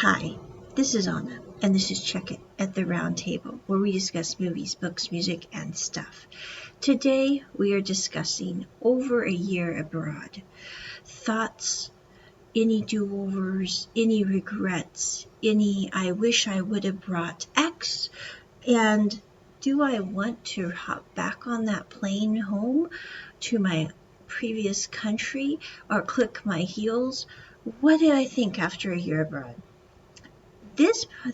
Hi, this is Anna, and this is Check It at the Round Table, where we discuss movies, books, music, and stuff. Today, we are discussing Over a Year Abroad. Thoughts, any do-overs, any regrets, any I wish I would have brought X, and do I want to hop back on that plane home to my previous country or click my heels? What did I think after a year abroad?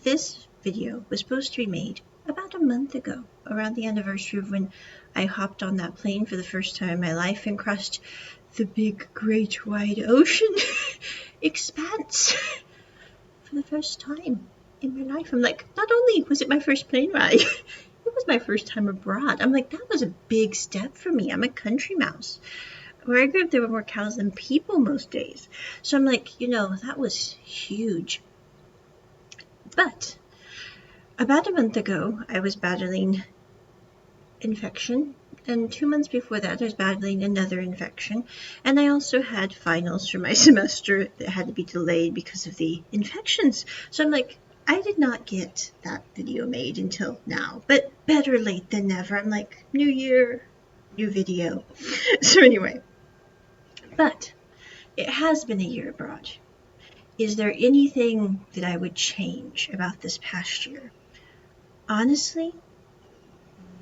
This video was supposed to be made about a month ago, around the anniversary of when I hopped on that plane for the first time in my life and crossed the big, great, wide ocean expanse for the first time in my life. I'm like, not only was it my first plane ride, it was my first time abroad. I'm like, that was a big step for me. I'm a country mouse. Where I grew up, there were more cows than people most days. So I'm like, that was huge. But about a month ago, I was battling infection, and 2 months before that, I was battling another infection, and I also had finals for my semester that had to be delayed because of the infections. So I'm like, I did not get that video made until now, but better late than never. I'm like, new year, new video. So anyway, but it has been a year abroad. Is there anything that I would change about this past year? Honestly,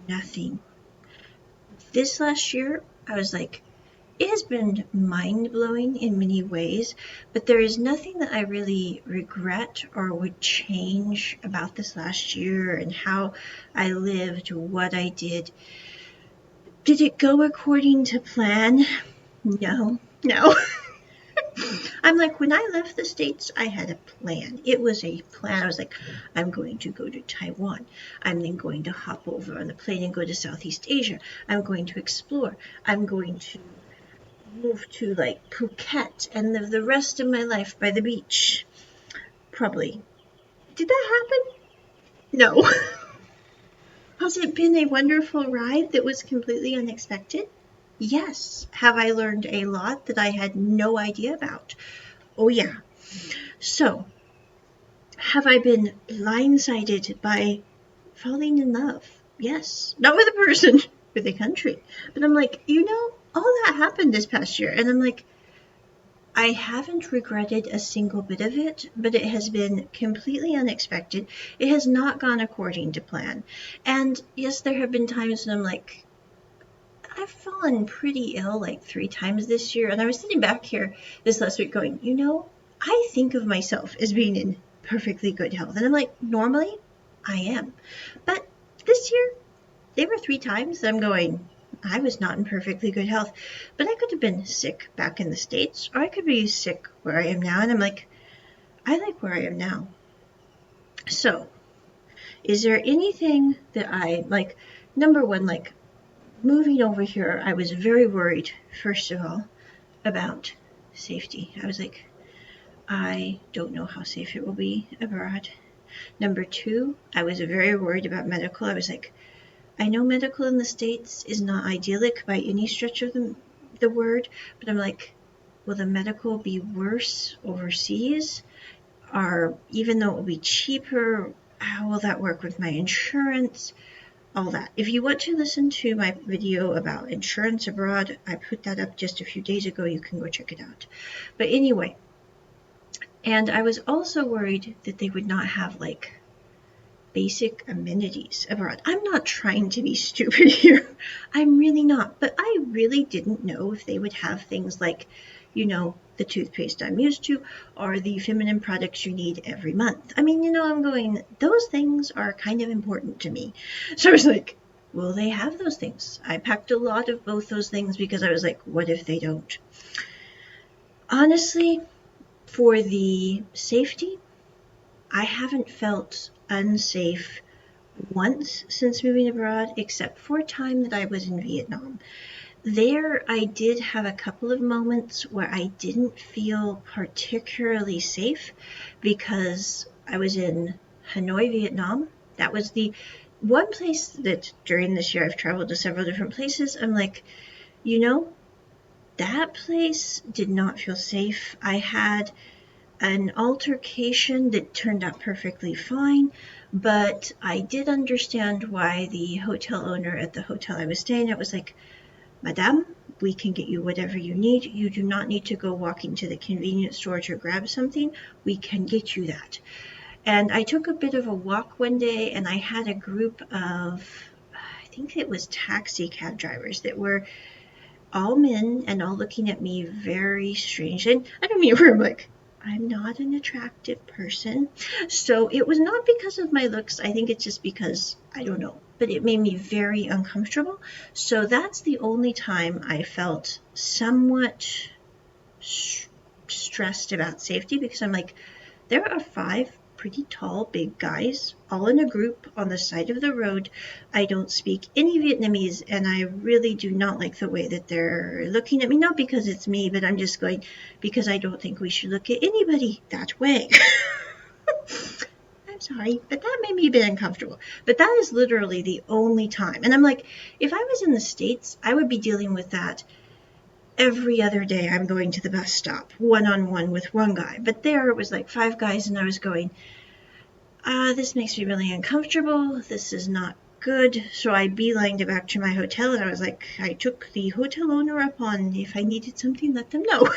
nothing. This last year, I was like, it has been mind-blowing in many ways, but there is nothing that I really regret or would change about this last year and how I lived, what I did. Did it go according to plan? No. I'm like, when I left the States, I had a plan. It was a plan. I was like, I'm going to go to Taiwan. I'm then going to hop over on the plane and go to Southeast Asia. I'm going to explore. I'm going to move to like Phuket and live the rest of my life by the beach. Probably. Did that happen? No. Has it been a wonderful ride that was completely unexpected? Yes. Have I learned a lot that I had no idea about? Oh, yeah. So, have I been blindsided by falling in love? Yes. Not with a person, with a country. But I'm like, all that happened this past year. And I'm like, I haven't regretted a single bit of it, but it has been completely unexpected. It has not gone according to plan. And yes, there have been times when I'm like, I've fallen pretty ill like 3 times this year. And I was sitting back here this last week going, I think of myself as being in perfectly good health. And I'm like, normally I am. But this year, there were 3 times that I'm going, I was not in perfectly good health. But I could have been sick back in the States, or I could be sick where I am now. And I'm like, I like where I am now. So, is there anything that I like? Number one, like moving over here, I was very worried, first of all, about safety. I was like, I don't know how safe it will be abroad. Number two, I was very worried about medical. I was like, I know medical in the States is not idyllic by any stretch of the word, but I'm like, will the medical be worse overseas? Or even though it will be cheaper, how will that work with my insurance? All that. If you want to listen to my video about insurance abroad, I put that up just a few days ago. You can go check it out. But anyway, and I was also worried that they would not have like basic amenities abroad. I'm not trying to be stupid here. I'm really not. But I really didn't know if they would have things like, the toothpaste I'm used to or the feminine products you need every month. I mean, I'm going, those things are kind of important to me. So I was like, will they have those things? I packed a lot of both those things because I was like, what if they don't? Honestly, for the safety, I haven't felt unsafe once since moving abroad, except for a time that I was in Vietnam. There, I did have a couple of moments where I didn't feel particularly safe because I was in Hanoi, Vietnam. That was the one place that during this year I've traveled to several different places. I'm like, that place did not feel safe. I had an altercation that turned out perfectly fine, but I did understand why the hotel owner at the hotel I was staying at was like, Madame, we can get you whatever you need. You do not need to go walking to the convenience store to grab something. We can get you that. And I took a bit of a walk one day, and I had a group of, I think it was taxi cab drivers that were all men and all looking at me very strange. And I don't mean where I'm like, I'm not an attractive person. So it was not because of my looks. I think it's just because, I don't know, but it made me very uncomfortable. So that's the only time I felt somewhat stressed about safety, because I'm like, there are 5 pretty tall, big guys all in a group on the side of the road. I don't speak any Vietnamese, and I really do not like the way that they're looking at me. Not because it's me, but I'm just going, because I don't think we should look at anybody that way. I'm sorry, but that made me a bit uncomfortable. But that is literally the only time. And I'm like, if I was in the States, I would be dealing with that every other day. I'm going to the bus stop, one-on-one with one guy. But there it was like 5 guys, and I was going, this makes me really uncomfortable. This is not good. So I beelined it back to my hotel, and I was like, I took the hotel owner up on, if I needed something, let them know.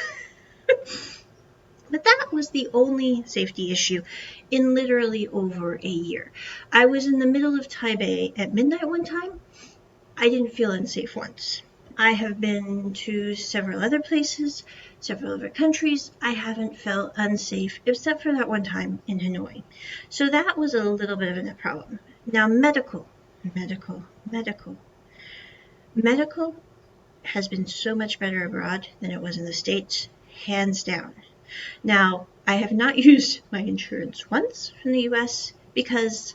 But that was the only safety issue in literally over a year. I was in the middle of Taipei at midnight one time. I didn't feel unsafe once. I have been to several other places, several other countries. I haven't felt unsafe except for that one time in Hanoi. So that was a little bit of a problem. Now, medical has been so much better abroad than it was in the States, hands down. Now, I have not used my insurance once from the US because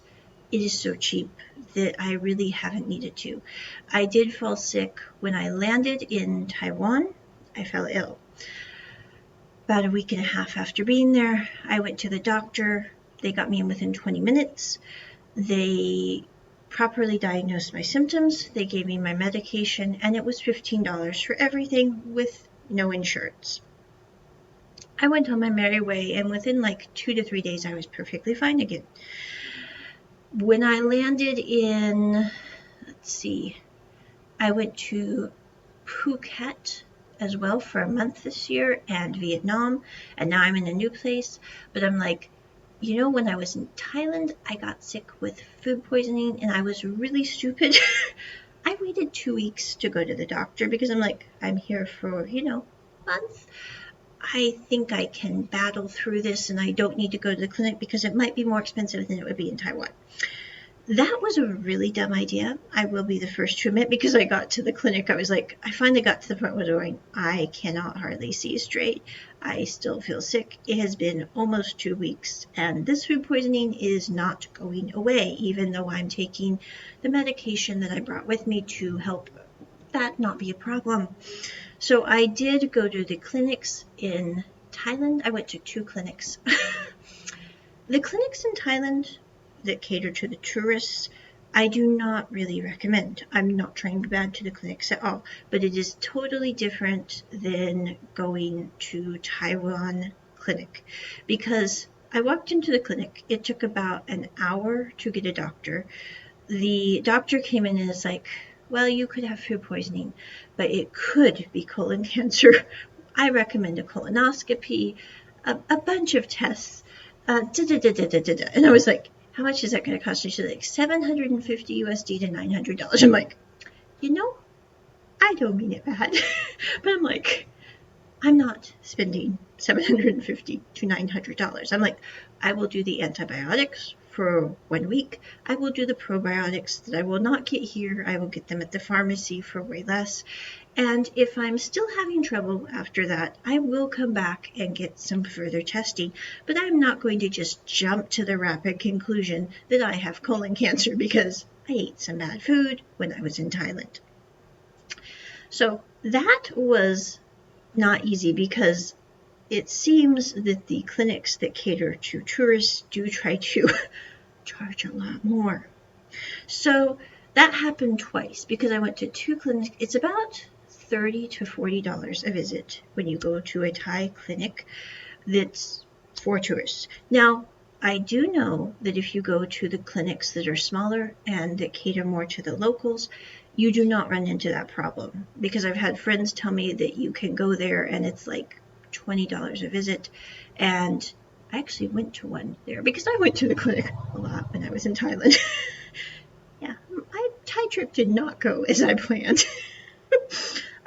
it is so cheap that I really haven't needed to. I did fall sick when I landed in Taiwan. I fell ill. About a week and a half after being there, I went to the doctor. They got me in within 20 minutes. They properly diagnosed my symptoms. They gave me my medication, and it was $15 for everything with no insurance. I went on my merry way, and within like 2 to 3 days, I was perfectly fine again. When I landed in, I went to Phuket as well for a month this year, and Vietnam, and now I'm in a new place. But I'm like, when I was in Thailand, I got sick with food poisoning, and I was really stupid. I waited 2 weeks to go to the doctor because I'm like, I'm here for, months. I think I can battle through this, and I don't need to go to the clinic because it might be more expensive than it would be in Taiwan. That was a really dumb idea. I will be the first to admit, because I got to the clinic, I finally got to the point where I cannot hardly see straight. I still feel sick. It has been almost 2 weeks, and this food poisoning is not going away, even though I'm taking the medication that I brought with me to help that not be a problem. So I did go to the clinics in Thailand. I went to 2 clinics. The clinics in Thailand that cater to the tourists, I do not really recommend. I'm not trying to be bad to the clinics at all, but it is totally different than going to Taiwan clinic, because I walked into the clinic. It took about an hour to get a doctor. The doctor came in and is like, well, you could have food poisoning, but it could be colon cancer. I recommend a colonoscopy, a bunch of tests. And I was like, how much is that going to cost? And she's like, $750 USD to $900. I'm like, I don't mean it bad. But I'm like, I'm not spending $750 to $900. I'm like, I will do the antibiotics for 1 week. I will do the probiotics that I will not get here. I will get them at the pharmacy for way less. And if I'm still having trouble after that, I will come back and get some further testing. But I'm not going to just jump to the rapid conclusion that I have colon cancer because I ate some bad food when I was in Thailand. So that was not easy, because it seems that the clinics that cater to tourists do try to charge a lot more. So that happened twice, because I went to 2 clinics. It's about $30 to $40 a visit when you go to a Thai clinic that's for tourists. Now, I do know that if you go to the clinics that are smaller and that cater more to the locals, you do not run into that problem, because I've had friends tell me that you can go there and it's like $20 a visit. And I actually went to one there because I went to the clinic a lot when I was in Thailand. Yeah, my Thai trip did not go as I planned.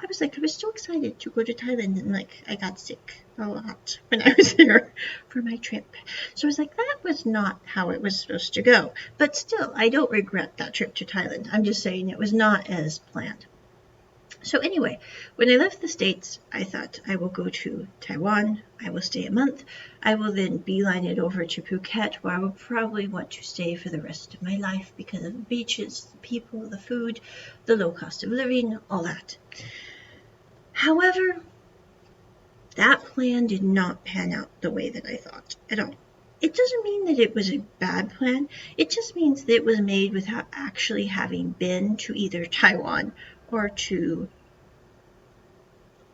I was so excited to go to Thailand, and I got sick a lot when I was there for my trip. So I was like, that was not how it was supposed to go. But still, I don't regret that trip to Thailand. I'm just saying it was not as planned. So anyway, when I left the States, I thought I will go to Taiwan. I will stay a month. I will then beeline it over to Phuket, where I will probably want to stay for the rest of my life because of the beaches, the people, the food, the low cost of living, all that. However, that plan did not pan out the way that I thought at all. It doesn't mean that it was a bad plan. It just means that it was made without actually having been to either Taiwan or to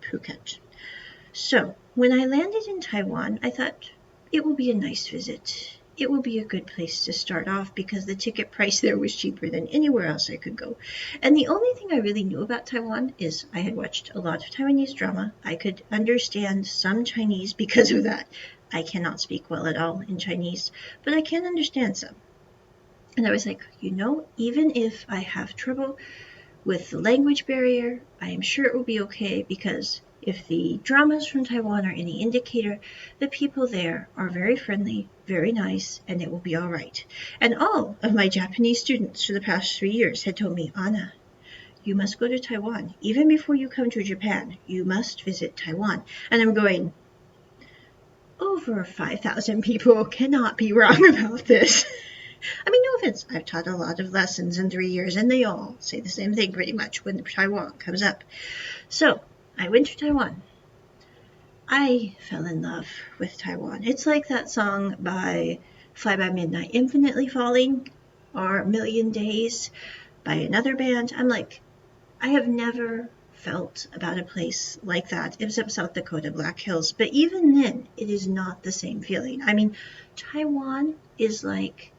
Phuket. So when I landed in Taiwan, I thought it will be a nice visit. It will be a good place to start off because the ticket price there was cheaper than anywhere else I could go. And the only thing I really knew about Taiwan is I had watched a lot of Taiwanese drama. I could understand some Chinese because of that. I cannot speak well at all in Chinese, but I can understand some. And I was like, even if I have trouble with the language barrier, I am sure it will be okay, because if the dramas from Taiwan are any indicator, the people there are very friendly, very nice, and it will be all right. And all of my Japanese students for the past 3 years had told me, Anna, you must go to Taiwan. Even before you come to Japan, you must visit Taiwan. And I'm going, over 5,000 people cannot be wrong about this. I mean, no offense, I've taught a lot of lessons in 3 years, and they all say the same thing pretty much when Taiwan comes up. So I went to Taiwan. I fell in love with Taiwan. It's like that song by Fly By Midnight, Infinitely Falling, or Million Days by another band. I'm like, I have never felt about a place like that except South Dakota, Black Hills. But even then, it is not the same feeling. I mean, Taiwan is like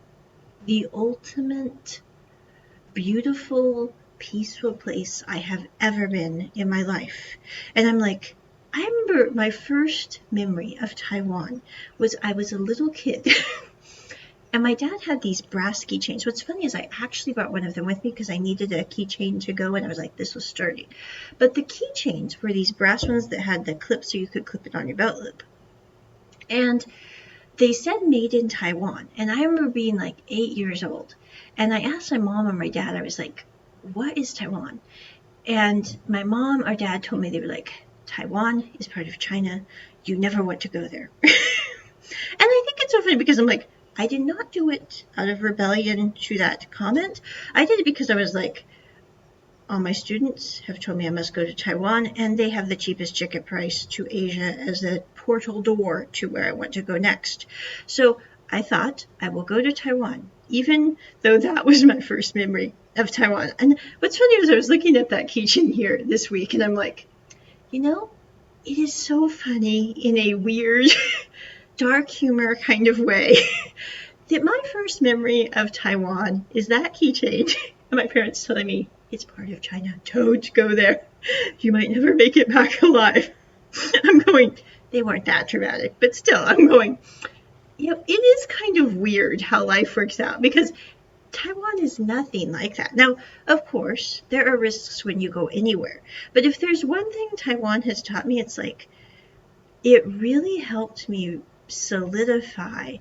the ultimate beautiful, peaceful place I have ever been in my life. And I'm like, I remember my first memory of Taiwan was I was a little kid. And my dad had these brass keychains. What's funny is I actually brought one of them with me because I needed a keychain to go, and I was like, this was sturdy. But the keychains were these brass ones that had the clip so you could clip it on your belt loop. And they said made in Taiwan. And I remember being like 8 years old. And I asked my mom and my dad, I was like, what is Taiwan? And my mom or dad told me, they were like, Taiwan is part of China. You never want to go there. And I think it's so funny because I'm like, I did not do it out of rebellion to that comment. I did it because I was like, all my students have told me I must go to Taiwan, and they have the cheapest ticket price to Asia as a portal door to where I want to go next. So I thought I will go to Taiwan, even though that was my first memory of Taiwan. And what's funny is I was looking at that keychain here this week, and I'm like, it is so funny in a weird, dark humor kind of way that my first memory of Taiwan is that keychain, and my parents telling me, it's part of China, don't go there. You might never make it back alive. I'm going, they weren't that dramatic, but still, I'm going, it is kind of weird how life works out, because Taiwan is nothing like that. Now, of course, there are risks when you go anywhere, but if there's one thing Taiwan has taught me, it's like, it really helped me solidify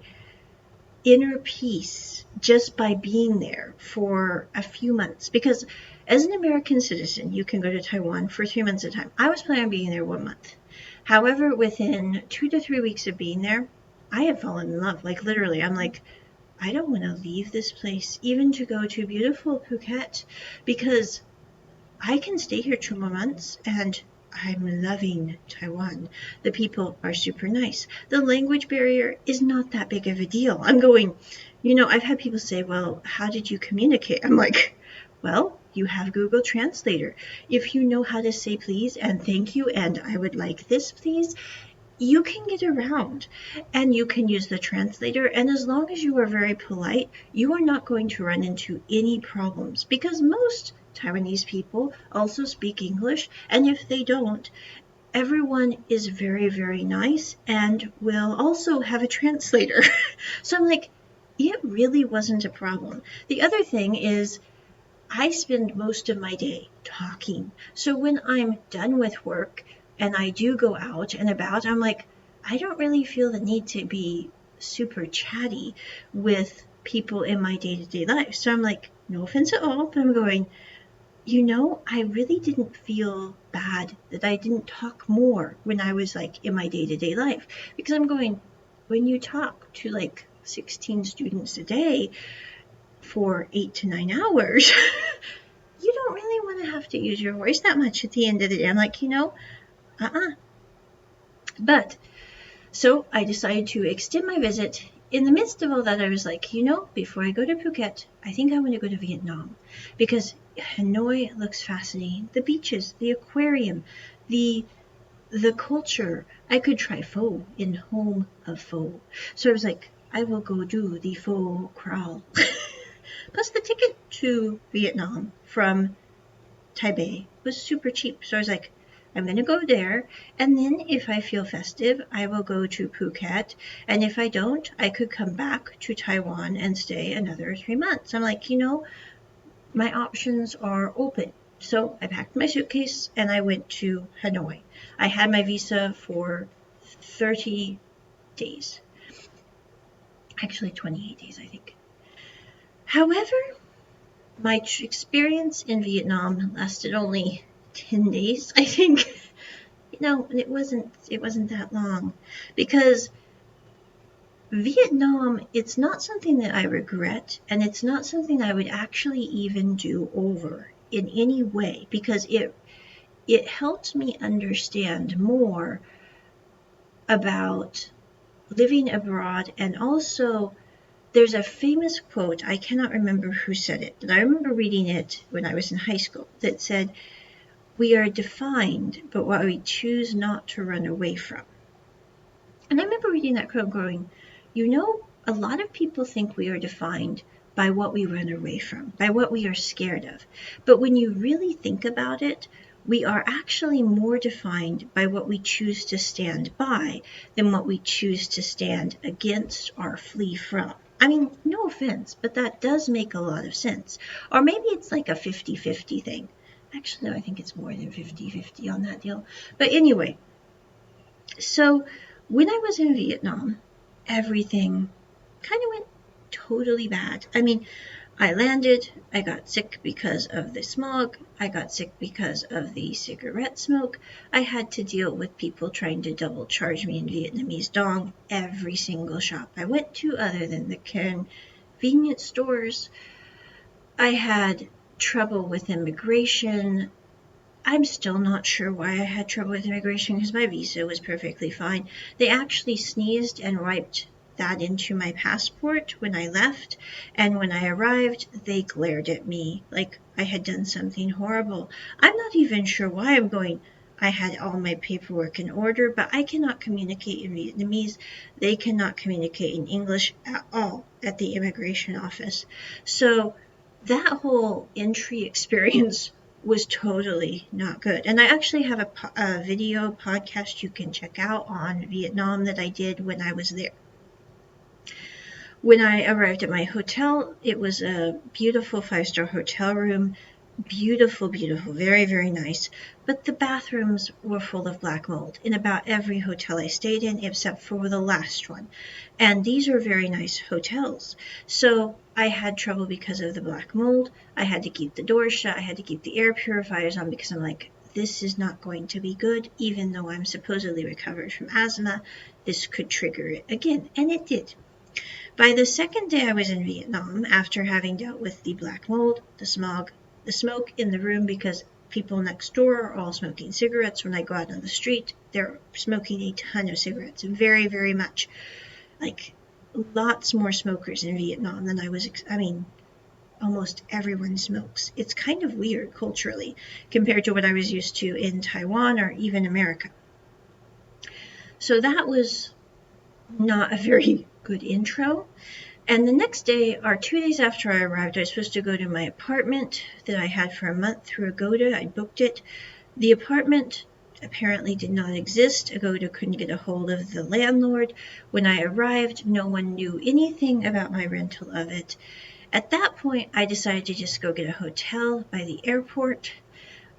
inner peace just by being there for a few months. Because as an American citizen, you can go to Taiwan for 3 months at a time. I was planning on being there 1 month. However, within 2 to 3 weeks of being there, I had fallen in love. Like, literally, I'm like, I don't want to leave this place, even to go to beautiful Phuket, because I can stay here 2 more months and I'm loving Taiwan. The people are super nice. The language barrier is not that big of a deal. I'm going, I've had people say, well, how did you communicate? I'm like, well, you have Google Translator. If you know how to say please and thank you and I would like this, please, you can get around and you can use the translator. And as long as you are very polite, you are not going to run into any problems, because most Taiwanese people also speak English. And if they don't, everyone is very, very nice and will also have a translator. So I'm like, it really wasn't a problem. The other thing is, I spend most of my day talking. So when I'm done with work and I do go out and about, I'm like, I don't really feel the need to be super chatty with people in my day-to-day life. So I'm like, no offense at all, but I'm going, I really didn't feel bad that I didn't talk more when I was like in my day-to-day life. Because I'm going, when you talk to like 16 students a day for 8 to 9 hours, you don't really want to have to use your voice that much at the end of the day. I'm like, uh-uh. But so I decided to extend my visit. In the midst of all that, I was like, before I go to Phuket, I think I want to go to Vietnam, because Hanoi looks fascinating. The beaches, the aquarium, the culture. I could try pho in home of pho. So I was like, I will go do the pho crawl. Plus the ticket to Vietnam from Taipei was super cheap. So I was like, I'm going to go there. And then if I feel festive, I will go to Phuket. And if I don't, I could come back to Taiwan and stay another 3 months. I'm like, my options are open. So I packed my suitcase and I went to Hanoi. I had my visa for 30 days. Actually, 28 days, I think. However, my experience in Vietnam lasted only 10 days, I think. It wasn't that long, because Vietnam, it's not something that I regret, and it's not something I would actually even do over in any way, because it helped me understand more about living abroad. And also, there's a famous quote, I cannot remember who said it, but I remember reading it when I was in high school, that said, we are defined by what we choose not to run away from. And I remember reading that quote going, a lot of people think we are defined by what we run away from, by what we are scared of. But when you really think about it, we are actually more defined by what we choose to stand by than what we choose to stand against or flee from. I mean, no offense, but that does make a lot of sense. Or maybe it's like a 50-50 thing. Actually, no, I think it's more than 50-50 on that deal. But anyway, so when I was in Vietnam, everything kind of went totally bad. I mean, I landed, I got sick because of the smog, I got sick because of the cigarette smoke. I had to deal with people trying to double charge me in Vietnamese dong every single shop I went to, other than the convenience stores. I had trouble with immigration. I'm still not sure why I had trouble with immigration, because my visa was perfectly fine. They actually sneezed and wiped that into my passport when I left, and when I arrived, they glared at me like I had done something horrible. I'm not even sure why. I'm going, I had all my paperwork in order, but I cannot communicate in Vietnamese. They cannot communicate in English at all at the immigration office. So that whole entry experience was totally not good. And I actually have a video podcast you can check out on Vietnam that I did when I was there. When I arrived at my hotel, it was a beautiful 5-star hotel room. Beautiful, beautiful, very, very nice. But the bathrooms were full of black mold in about every hotel I stayed in, except for the last one. And these are very nice hotels. So I had trouble because of the black mold. I had to keep the doors shut. I had to keep the air purifiers on, because I'm like, this is not going to be good. Even though I'm supposedly recovered from asthma, this could trigger it again. And it did. By the second day I was in Vietnam, after having dealt with the black mold, the smog, the smoke in the room, because people next door are all smoking cigarettes. When I go out on the street, they're smoking a ton of cigarettes. Very, very much. Like, lots more smokers in Vietnam than almost everyone smokes. It's kind of weird culturally compared to what I was used to in Taiwan or even America. So that was not a very good intro. And the next day, or 2 days after I arrived, I was supposed to go to my apartment that I had for a month through Agoda. I booked it. The apartment apparently did not exist. Agoda couldn't get a hold of the landlord. When I arrived, no one knew anything about my rental of it. At that point, I decided to just go get a hotel by the airport.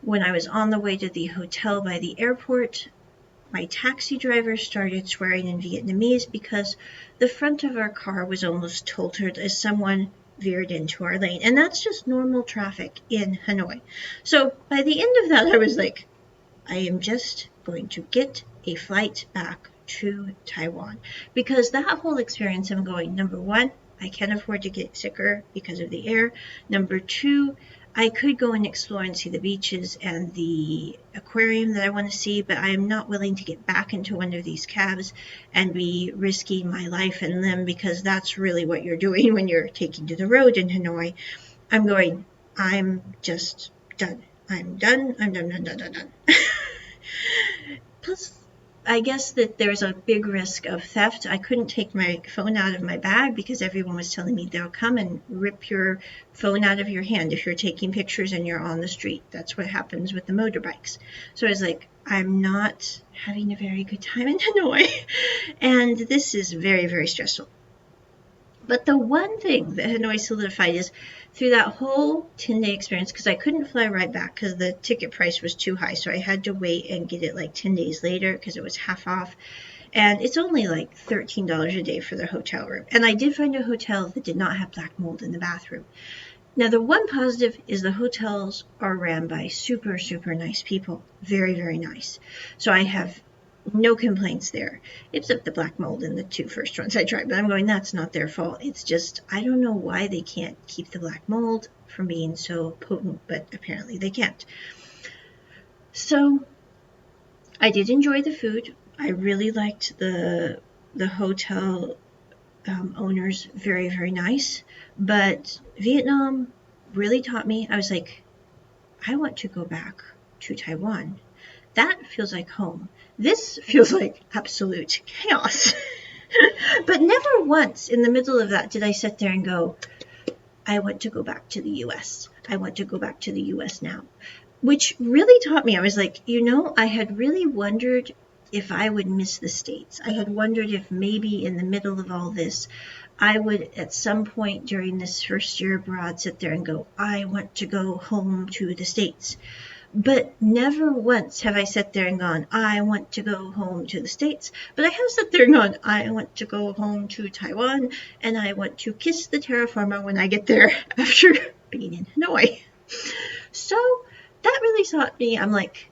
When I was on the way to the hotel by the airport, my taxi driver started swearing in Vietnamese because the front of our car was almost totaled as someone veered into our lane. And that's just normal traffic in Hanoi. So by the end of that, I was like, I am just going to get a flight back to Taiwan. Because that whole experience, I'm going, number one, I can't afford to get sicker because of the air. Number two, I could go and explore and see the beaches and the aquarium that I want to see, but I am not willing to get back into one of these cabs and be risking my life and limb, because that's really what you're doing when you're taking to the road in Hanoi. I'm going, I'm just done. I'm done. Plus, I guess that there's a big risk of theft. I couldn't take my phone out of my bag because everyone was telling me they'll come and rip your phone out of your hand if you're taking pictures and you're on the street. That's what happens with the motorbikes. So I was like, I'm not having a very good time in Hanoi. And this is very, very stressful. But the one thing that Hanoi solidified is through that whole 10-day experience, because I couldn't fly right back because the ticket price was too high. So I had to wait and get it like 10 days later because it was half off. And it's only like $13 a day for the hotel room. And I did find a hotel that did not have black mold in the bathroom. Now, the one positive is the hotels are ran by super, super nice people. Very, very nice. So I have no complaints there, except the black mold in the two first ones I tried. But I'm going, that's not their fault. It's just, I don't know why they can't keep the black mold from being so potent, but apparently they can't. So I did enjoy the food. I really liked the hotel owners, very, very nice. But Vietnam really taught me. I was like, I want to go back to Taiwan. That feels like home. This feels like absolute chaos. But never once in the middle of that did I sit there and go, I want to go back to the US. I want to go back to the US now. Which really taught me, I was like, I had really wondered if I would miss the States. I had wondered if maybe in the middle of all this, I would at some point during this first year abroad sit there and go, I want to go home to the States. But never once have I sat there and gone, I want to go home to the States. But I have sat there and gone, I want to go home to Taiwan, and I want to kiss the terra firma when I get there after being in Hanoi. So that really taught me, I'm like,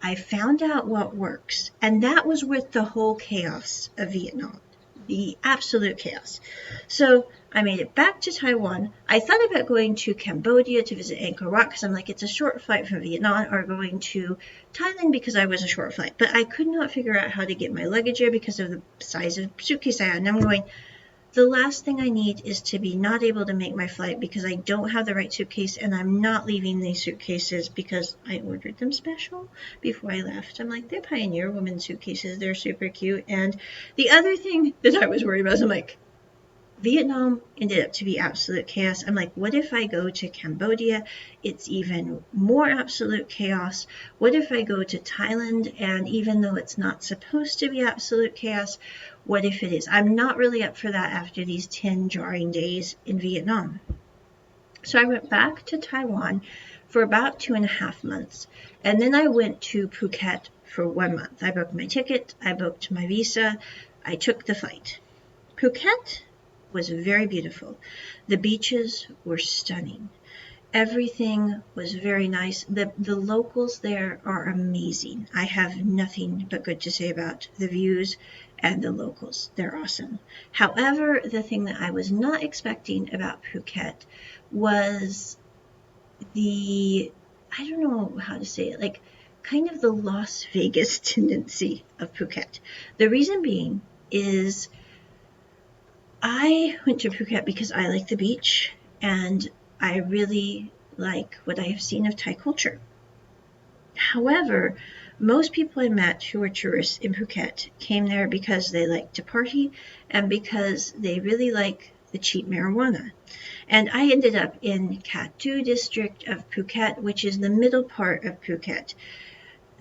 I found out what works. And that was with the whole chaos of Vietnam, the absolute chaos. So I made it back to Taiwan. I thought about going to Cambodia to visit Angkor Wat because I'm like, it's a short flight from Vietnam, or going to Thailand because I was a short flight. But I could not figure out how to get my luggage there because of the size of suitcase I had. And I'm going, the last thing I need is to be not able to make my flight because I don't have the right suitcase, and I'm not leaving these suitcases because I ordered them special before I left. I'm like, they're Pioneer women's suitcases. They're super cute. And the other thing that I was worried about is I'm like, Vietnam ended up to be absolute chaos. I'm like, what if I go to Cambodia? It's even more absolute chaos. What if I go to Thailand, and even though it's not supposed to be absolute chaos, what if it is? I'm not really up for that after these 10 jarring days in Vietnam. So I went back to Taiwan for about 2.5 months. And then I went to Phuket for 1 month. I booked my ticket. I booked my visa. I took the flight. Phuket was very beautiful. The beaches were stunning. Everything was very nice. The locals there are amazing. I have nothing but good to say about the views and the locals. They're awesome. However, the thing that I was not expecting about Phuket was I don't know how to say it, like kind of the Las Vegas tendency of Phuket. The reason being is I went to Phuket because I like the beach and I really like what I have seen of Thai culture. However, Most people I met who were tourists in Phuket came there because they like to party and because they really like the cheap marijuana. And I ended up in Kattu district of Phuket, which is the middle part of Phuket.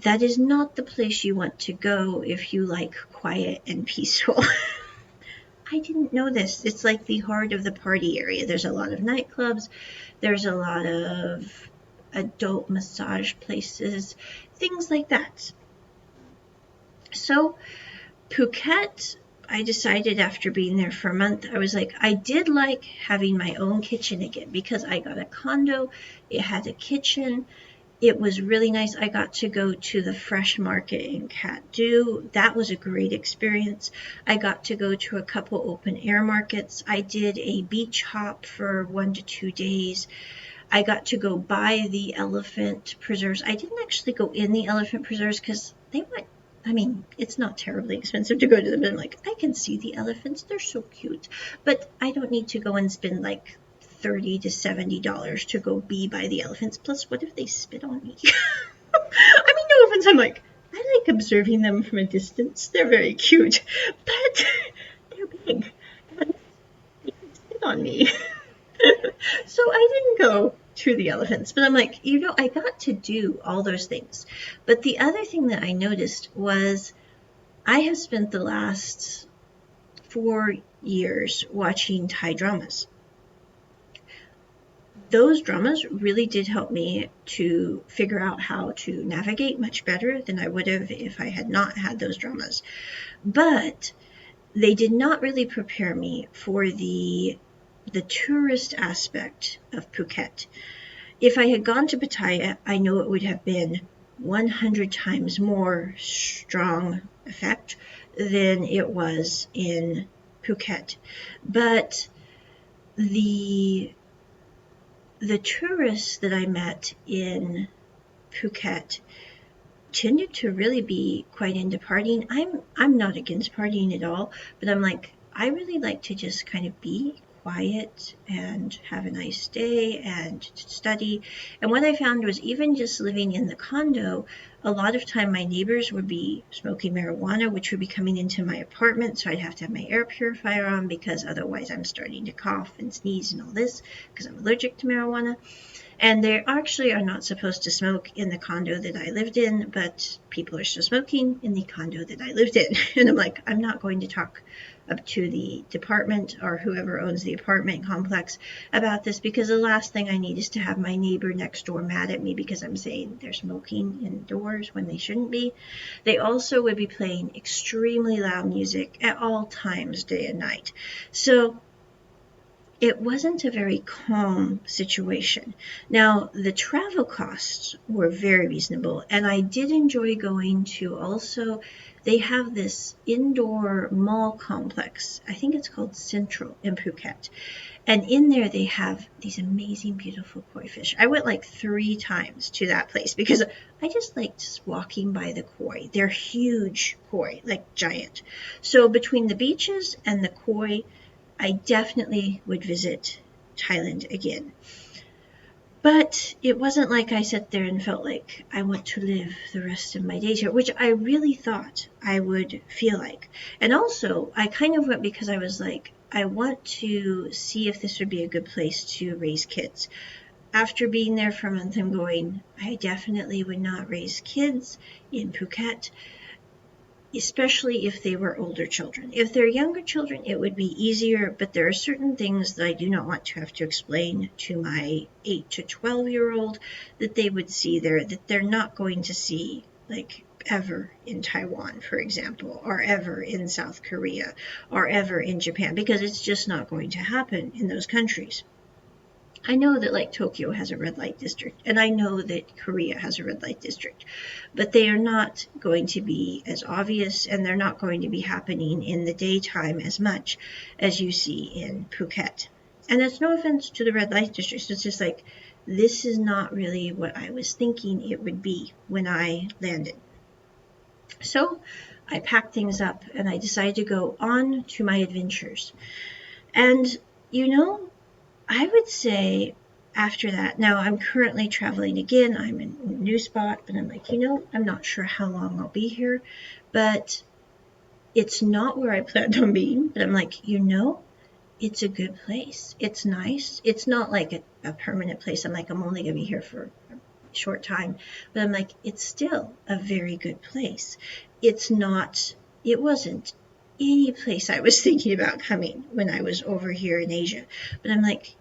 That is not the place you want to go if you like quiet and peaceful. I didn't know this. It's like the heart of the party area. There's a lot of nightclubs. There's a lot of adult massage places, things like that. So Phuket, I decided after being there for a month, I was like, I did like having my own kitchen again because I got a condo. It had a kitchen. It was really nice. I got to go to the fresh market in Katdu. That was a great experience. I got to go to a couple open air markets. I did a beach hop for 1 to 2 days. I got to go by the elephant preserves. I didn't actually go in the elephant preserves because they went, I mean, it's not terribly expensive to go to them. And I'm like, I can see the elephants. They're so cute. But I don't need to go and spend like $30 to $70 to go be by the elephants. Plus, what if they spit on me? I mean, no offense. I'm like, I like observing them from a distance. They're very cute. But they're big. And they can spit on me. So I didn't go to the elephants, but I'm like, I got to do all those things. But the other thing that I noticed was I have spent the last 4 years watching Thai dramas. Those dramas really did help me to figure out how to navigate much better than I would have if I had not had those dramas. But they did not really prepare me for the tourist aspect of Phuket. If I had gone to Pattaya, I know it would have been 100 times more strong effect than it was in Phuket. But the tourists that I met in Phuket tended to really be quite into partying. I'm not against partying at all, but I'm like, I really like to just kind of be quiet and have a nice day and study. And what I found was even just living in the condo, a lot of time my neighbors would be smoking marijuana, which would be coming into my apartment. So I'd have to have my air purifier on because otherwise I'm starting to cough and sneeze and all this because I'm allergic to marijuana. And they actually are not supposed to smoke in the condo that I lived in, but people are still smoking in the condo that I lived in. And I'm like, I'm not going to talk up to the department or whoever owns the apartment complex about this because the last thing I need is to have my neighbor next door mad at me because I'm saying they're smoking indoors when they shouldn't be. They also would be playing extremely loud music at all times, day and night. So it wasn't a very calm situation. Now, the travel costs were very reasonable, and I did enjoy going to also, they have this indoor mall complex. I think it's called Central in Phuket. And in there, they have these amazing, beautiful koi fish. I went like 3 times to that place because I just liked walking by the koi. They're huge koi, like giant. So between the beaches and the koi, I definitely would visit Thailand again. But it wasn't like I sat there and felt like I want to live the rest of my days here, which I really thought I would feel like. And also, I kind of went because I was like, I want to see if this would be a good place to raise kids. After being there for a month, I'm going, I definitely would not raise kids in Phuket, especially if they were older children. If they're younger children, it would be easier, but there are certain things that I do not want to have to explain to my 8 to 12-year-old that they would see there, that they're not going to see, like, ever in Taiwan, for example, or ever in South Korea, or ever in Japan, because it's just not going to happen in those countries. I know that like Tokyo has a red light district, and I know that Korea has a red light district, but they are not going to be as obvious, and they're not going to be happening in the daytime as much as you see in Phuket. And that's no offense to the red light districts. It's just like, this is not really what I was thinking it would be when I landed. So I packed things up and I decided to go on to my adventures. And, you know, I would say after that, now I'm currently traveling again. I'm in a new spot, but I'm like, I'm not sure how long I'll be here, but it's not where I planned on being. But I'm like, it's a good place. It's nice. It's not like a permanent place. I'm like, I'm only going to be here for a short time. But I'm like, it's still a very good place. It wasn't any place I was thinking about coming when I was over here in Asia. But I'm like,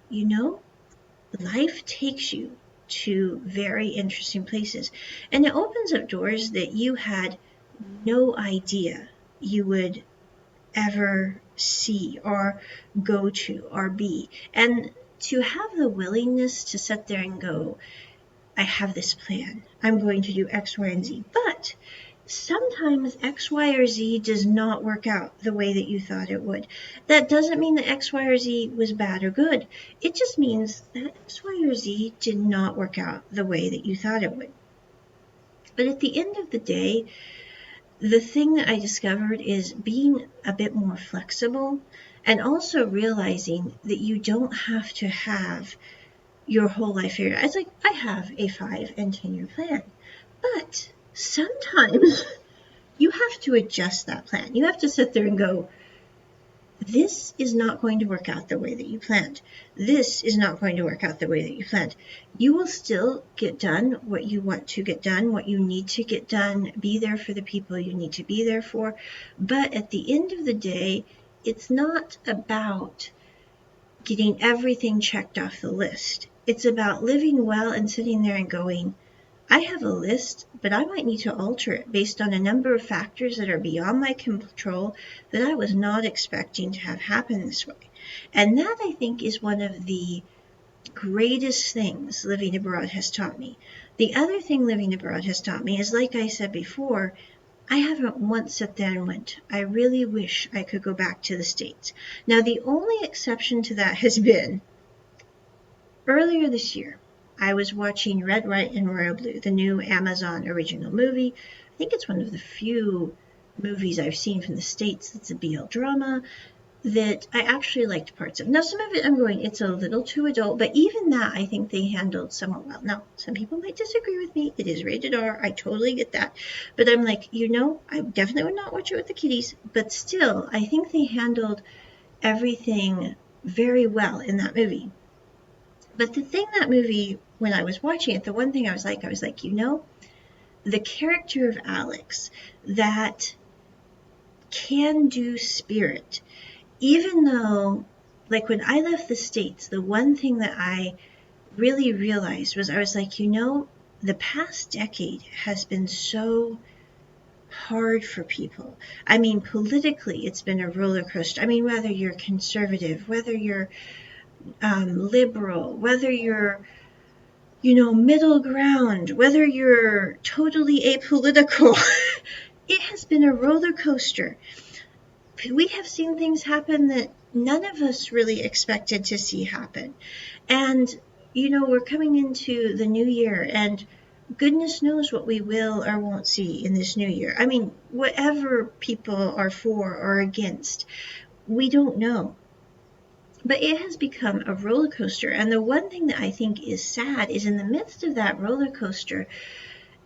life takes you to very interesting places. And it opens up doors that you had no idea you would ever see or go to or be. And to have the willingness to sit there and go, I have this plan. I'm going to do X, Y, and Z. But sometimes X, Y, or Z does not work out the way that you thought it would. That doesn't mean that X, Y, or Z was bad or good. It just means that X, Y, or Z did not work out the way that you thought it would. But at the end of the day, the thing that I discovered is being a bit more flexible and also realizing that you don't have to have your whole life figured out. It's like I have a 5 and 10-year plan, but sometimes you have to adjust that plan. You have to sit there and go, this is not going to work out the way that you planned. This is not going to work out the way that you planned. You will still get done what you want to get done, what you need to get done, be there for the people you need to be there for. But at the end of the day, it's not about getting everything checked off the list. It's about living well and sitting there and going, I have a list, but I might need to alter it based on a number of factors that are beyond my control that I was not expecting to have happen this way. And that, I think, is one of the greatest things living abroad has taught me. The other thing living abroad has taught me is, like I said before, I haven't once sat there and went, I really wish I could go back to the States. Now, the only exception to that has been earlier this year. I was watching Red, White, and Royal Blue, the new Amazon original movie. I think it's one of the few movies I've seen from the States that's a BL drama that I actually liked parts of. Now, some of it I'm going, it's a little too adult, but even that I think they handled somewhat well. Now, some people might disagree with me. It is rated R. I totally get that. But I'm like, I definitely would not watch it with the kiddies. But still, I think they handled everything very well in that movie. But the thing that movie, when I was watching it, the one thing I was like, the character of Alex, that can-do spirit, even though, like when I left the States, the one thing that I really realized was I was like, the past decade has been so hard for people. I mean, politically, it's been a roller coaster. I mean, whether you're conservative, whether you're liberal, whether you're, middle ground, whether you're totally apolitical, it has been a roller coaster. We have seen things happen that none of us really expected to see happen. And, we're coming into the new year, and goodness knows what we will or won't see in this new year. I mean, whatever people are for or against, we don't know. But it has become a roller coaster. And the one thing that I think is sad is in the midst of that roller coaster,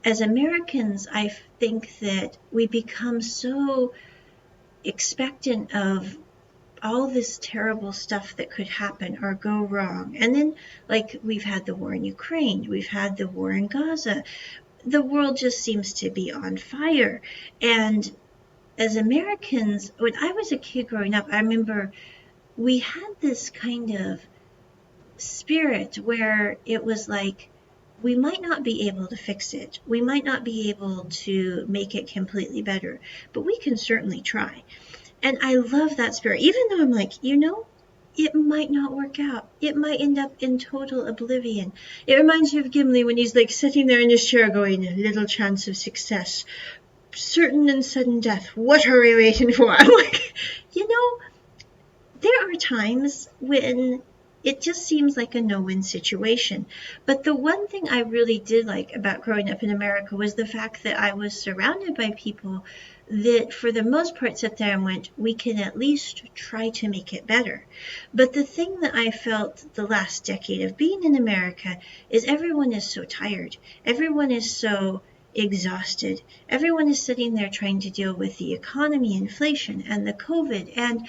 as Americans, I think that we become so expectant of all this terrible stuff that could happen or go wrong. And then, like, we've had the war in Ukraine, we've had the war in Gaza. The world just seems to be on fire. And as Americans, when I was a kid growing up, I remember we had this kind of spirit where it was like, we might not be able to fix it. We might not be able to make it completely better, but we can certainly try. And I love that spirit, even though I'm like, it might not work out. It might end up in total oblivion. It reminds me of Gimli when he's like sitting there in his chair going, little chance of success, certain and sudden death. What are we waiting for? I'm like, there are times when it just seems like a no-win situation. But the one thing I really did like about growing up in America was the fact that I was surrounded by people that for the most part sat there and went, we can at least try to make it better. But the thing that I felt the last decade of being in America is everyone is so tired. Everyone is so exhausted. Everyone is sitting there trying to deal with the economy, inflation, and the COVID, and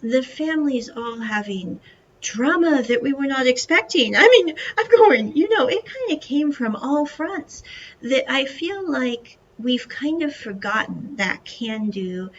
the families all having drama that we were not expecting. I mean, I'm going, it kind of came from all fronts, that I feel like we've kind of forgotten that can-do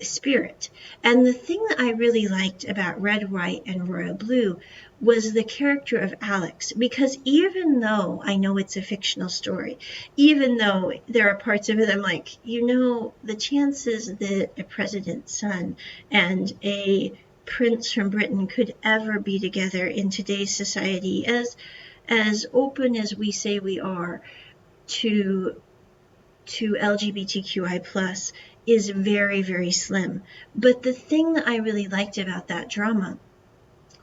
spirit. And the thing that I really liked about Red, White, and Royal Blue was the character of Alex, because even though I know it's a fictional story, even though there are parts of it I'm like, the chances that a president's son and a prince from Britain could ever be together in today's society, as open as we say we are to LGBTQI plus, is very, very slim. But the thing that I really liked about that drama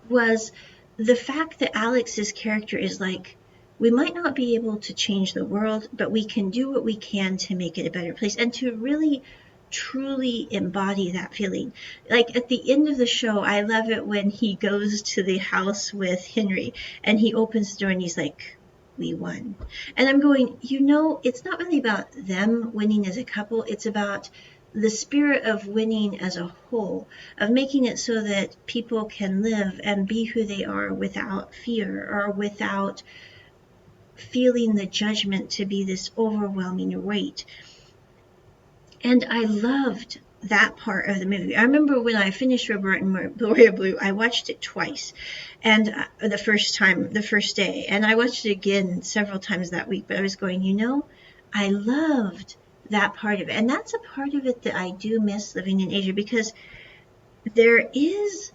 was the fact that Alex's character is like, we might not be able to change the world, but we can do what we can to make it a better place, and to really truly embody that feeling. Like at the end of the show, I love it when he goes to the house with Henry and he opens the door and he's like, we won. And I'm going, it's not really about them winning as a couple. It's about the spirit of winning as a whole, of making it so that people can live and be who they are without fear or without feeling the judgment to be this overwhelming weight. And I loved that part of the movie. I remember when I finished Red, White, and Royal Blue, I watched it twice. And the first day. And I watched it again several times that week. But I was going, I loved that part of it. And that's a part of it that I do miss living in Asia, because there is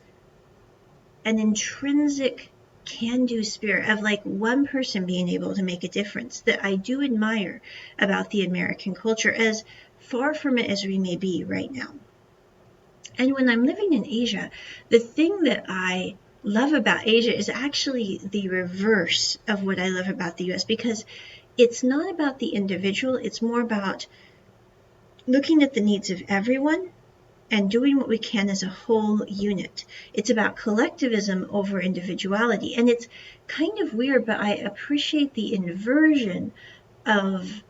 an intrinsic can-do spirit of like one person being able to make a difference that I do admire about the American culture, as far from it as we may be right now. And when I'm living in Asia, the thing that I love about Asia is actually the reverse of what I love about the US, because it's not about the individual, it's more about looking at the needs of everyone and doing what we can as a whole unit. It's about collectivism over individuality. And it's kind of weird, but I appreciate the inversion of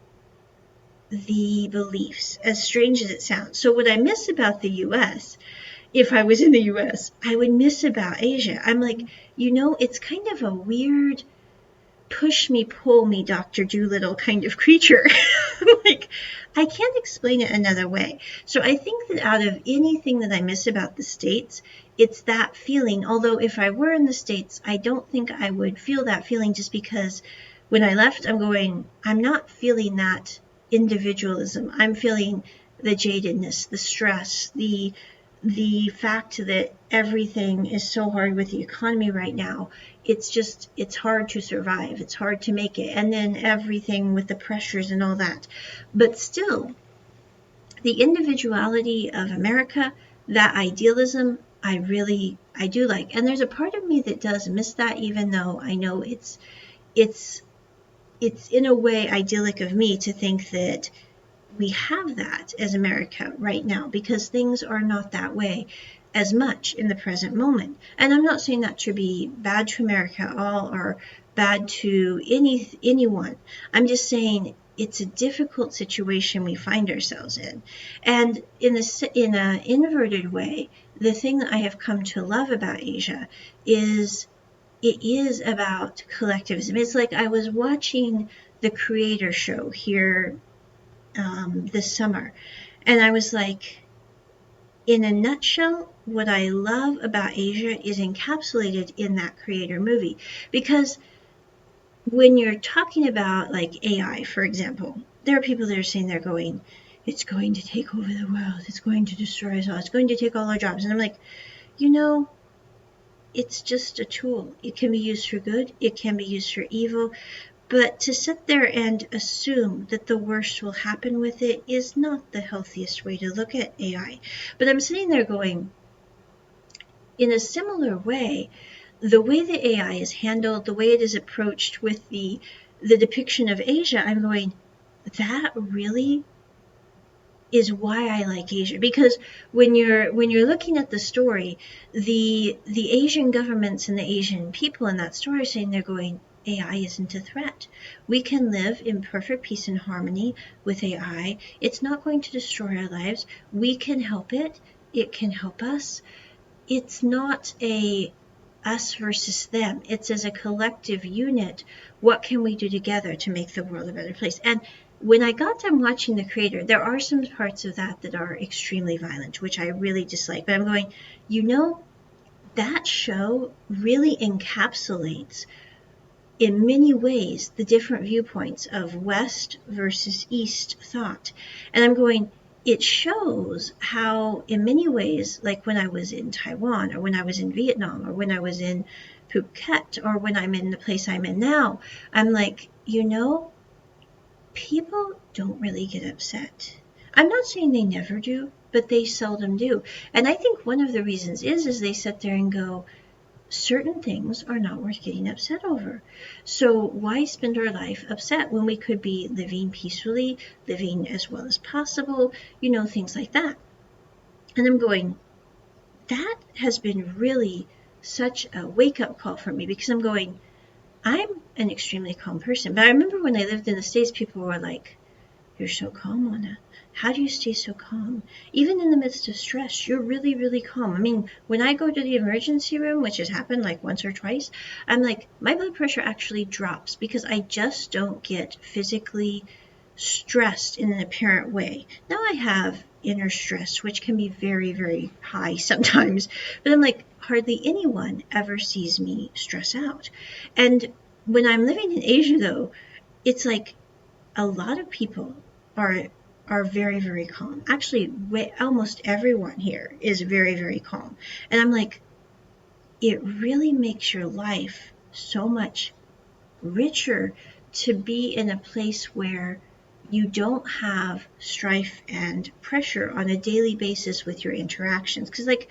the beliefs, as strange as it sounds. So what I miss about the US, if I was in the US, I would miss about Asia. I'm like, it's kind of a weird push me, pull me, Dr. Dolittle kind of creature. Like, I can't explain it another way. So I think that out of anything that I miss about the States, it's that feeling. Although if I were in the States, I don't think I would feel that feeling, just because when I left, I'm not feeling that individualism. I'm feeling the jadedness, the stress, the fact that everything is so hard with the economy right now. It's hard to survive. It's hard to make it. And then everything with the pressures and all that. But still, the individuality of America, that idealism, I do like. And there's a part of me that does miss that, even though I know it's in a way idyllic of me to think that we have that as America right now, because things are not that way as much in the present moment. And I'm not saying that to be bad to America at all, or bad to anyone. I'm just saying it's a difficult situation we find ourselves in. And in an inverted way, the thing that I have come to love about Asia is it is about collectivism. It's like I was watching the Creator show here this summer, and I was like, in a nutshell, what I love about Asia is encapsulated in that Creator movie. Because when you're talking about like AI, for example, there are people that are saying, they're going, it's going to take over the world, it's going to destroy us all, it's going to take all our jobs. And I'm like, it's just a tool. It can be used for good, it can be used for evil. But to sit there and assume that the worst will happen with it is not the healthiest way to look at AI. But I'm sitting there going, in a similar way, the way that AI is handled, the way it is approached with the depiction of Asia, I'm going, that really is why I like Asia, because when you're looking at the story, the Asian governments and the Asian people in that story are saying, they're going, AI isn't a threat. We can live in perfect peace and harmony with AI. It's not going to destroy our lives. We can help it. It can help us. It's not a us versus them. It's as a collective unit, what can we do together to make the world a better place? And when I got done watching The Creator, there are some parts of that are extremely violent, which I really dislike. But I'm going, that show really encapsulates, in many ways, the different viewpoints of West versus East thought. And I'm going, it shows how, in many ways, like when I was in Taiwan, or when I was in Vietnam, or when I was in Phuket, or when I'm in the place I'm in now, I'm like, people don't really get upset. I'm not saying they never do, but they seldom do. And I think one of the reasons is they sit there and go, certain things are not worth getting upset over. So why spend our life upset when we could be living peacefully, living as well as possible, things like that. And I'm going, that has been really such a wake-up call for me, because I'm going, I'm an extremely calm person. But I remember when I lived in the States, people were like, you're so calm, Onna. How do you stay so calm? Even in the midst of stress, you're really, really calm. I mean, when I go to the emergency room, which has happened like once or twice, I'm like, my blood pressure actually drops because I just don't get physically stressed in an apparent way. Now I have inner stress, which can be very, very high sometimes, but I'm like, hardly anyone ever sees me stress out. And when I'm living in Asia, though, it's like, a lot of people are very, very calm. Actually, almost everyone here is very, very calm. And I'm like, it really makes your life so much richer to be in a place where you don't have strife and pressure on a daily basis with your interactions. Because, like,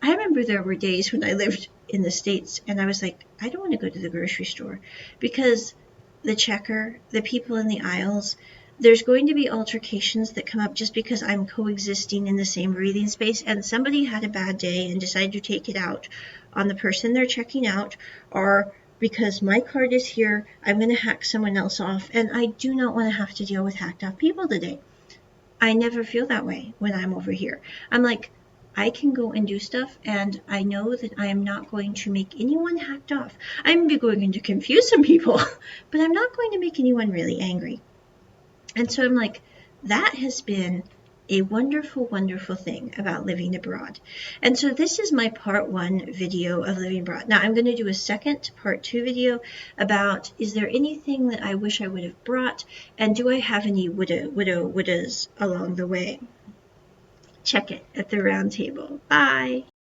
I remember there were days when I lived in the States and I was like, I don't want to go to the grocery store because the checker, the people in the aisles, there's going to be altercations that come up just because I'm coexisting in the same breathing space, and somebody had a bad day and decided to take it out on the person they're checking out, or because my card is here, I'm going to hack someone else off, and I do not want to have to deal with hacked off people today. I never feel that way when I'm over here. I'm like, I can go and do stuff, and I know that I am not going to make anyone hacked off. I'm going to confuse some people, but I'm not going to make anyone really angry. And so I'm like, that has been a wonderful, wonderful thing about living abroad. And so this is my part 1 video of living abroad. Now I'm going to do a second part 2 video about, is there anything that I wish I would have brought, and do I have any wouldas along the way? Check it at the round table. Bye.